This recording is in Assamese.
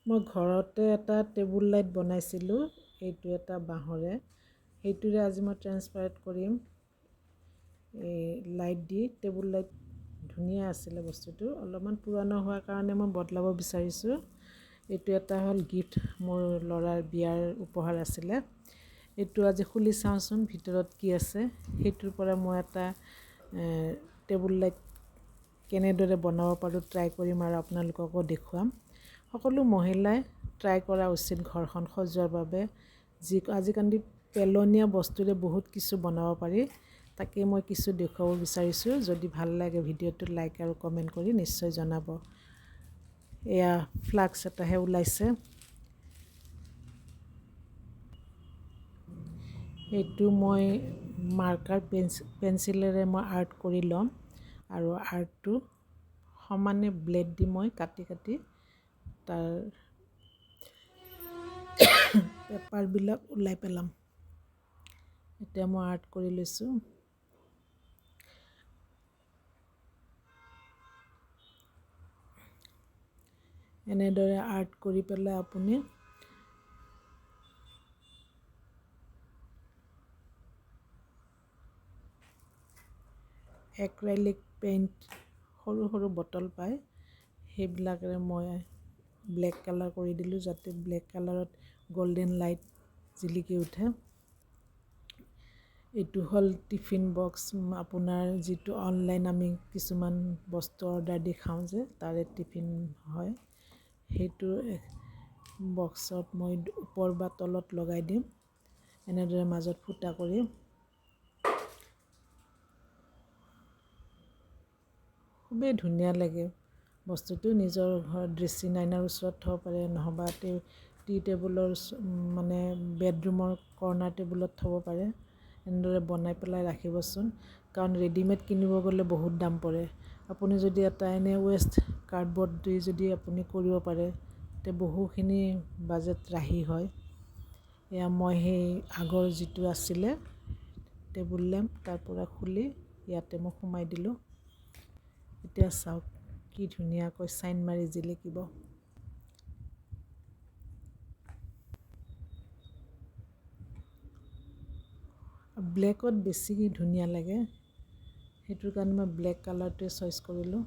মই ঘৰতে এটা টেবুল লাইট বনাইছিলোঁ, এইটো এটা বাঁহৰে। সেইটোৰে আজি মই ট্ৰেন্সপাৰেণ্ট কৰিম এই লাইট দি। টেবুল লাইট ধুনীয়া আছিলে বস্তুটো, অলপমান পুৰণা হোৱাৰ কাৰণে মই বদলাব বিচাৰিছোঁ। এইটো এটা হ'ল গিফ্ট, মোৰ ল'ৰাৰ বিয়াৰ উপহাৰ আছিলে। এইটো আজি খুলি চাওঁচোন ভিতৰত কি আছে। সেইটোৰ পৰা মই এটা টেবুল লাইট কেনেদৰে বনাব পাৰোঁ ট্ৰাই কৰিম আৰু আপোনালোককো দেখুৱাম। সকলো মহিলাই ট্ৰাই কৰা উচিত ঘৰখন সজোৱাৰ বাবে। আজিকালি পেলনীয়া বস্তুৰে বহুত কিছু বনাব পাৰি, তাকে মই কিছু দেখুৱাব বিচাৰিছোঁ। যদি ভাল লাগে ভিডিঅ'টো লাইক আৰু কমেণ্ট কৰি নিশ্চয় জনাব। এয়া ফ্লাক্স এটাহে ওলাইছে। এইটো মই মাৰ্কাৰ পেঞ্চিলেৰে মই আৰ্ট কৰি ল'ম আৰু আৰ্টটো সমানে ব্লেড দি মই কাটি তাৰ পেপাৰবিলাক ওলাই পেলাম। এতিয়া মই আৰ্ট কৰি লৈছোঁ। এনেদৰে আৰ্ট কৰি পেলাই আপুনি এক্ৰেলিক পেইণ্ট, সৰু সৰু বটল পায়, সেইবিলাকেৰে মই ব্লেক কালাৰ কৰি দিলোঁ যাতে ব্লেক কালাৰত গল্ডেন লাইট জিলিকি উঠে। এইটো হ'ল টিফিন বক্স, আপোনাৰ যিটো অনলাইন আমি কিছুমান বস্তু অৰ্ডাৰ দি খাওঁ যে তাৰে টিফিন হয়। সেইটো বক্সত মই ওপৰ বা তলত লগাই দিম, এনেদৰে মাজত ফুটা কৰি। খুবেই ধুনীয়া লাগে বস্তুটো। নিজৰ ঘৰত ড্ৰেছিং আইনাৰ ওচৰত থ'ব পাৰে, নহ'বা টি টেবুলৰ মানে বেডৰুমৰ কৰ্ণাৰ টেবুলত থ'ব পাৰে। এনেদৰে বনাই পেলাই ৰাখিবচোন, কাৰণ ৰেডিমেড কিনিব গ'লে বহুত দাম পৰে। আপুনি যদি এটা এনে ৱেষ্ট কাৰ্ডবৰ্ড দি যদি আপুনি কৰিব পাৰে তে বহুখিনি বাজেট ৰাহি হয়। এয়া মই সেই আগৰ যিটো আছিলে টেবুল লেম্প তাৰ পৰা খুলি ইয়াতে মই সোমাই দিলোঁ। এতিয়া চাওক কি ধুনীয়াকৈ চাইন মাৰি জিলিকিব। ব্লেকত বেছি ধুনীয়া লাগে, সেইটোৰ কাৰণে মই ব্লেক কালাৰটোৱে চইচ কৰিলোঁ।